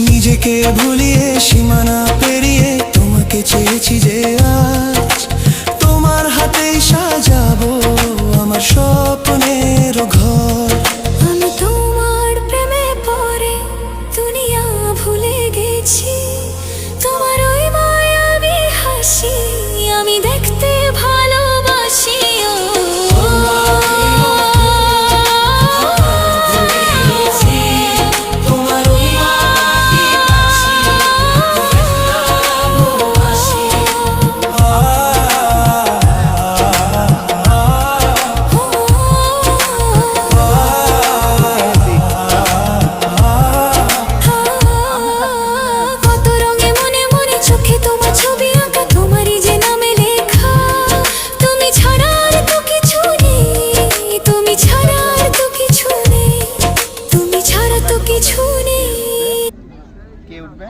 নিজেকে ভুলিয়ে সীমানা পেরিয়ে তোমাকে চেয়েছি যে আজ তোমার হাতেই সাজাবো আমার স্বপ্নের ঘর। আমি তোমার প্রেমে পড়ে দুনিয়া ভুলে গেছি, তোমার ওই মায়াবী হাসি আমি দেখতে ভালোবাসি। কে উঠবে?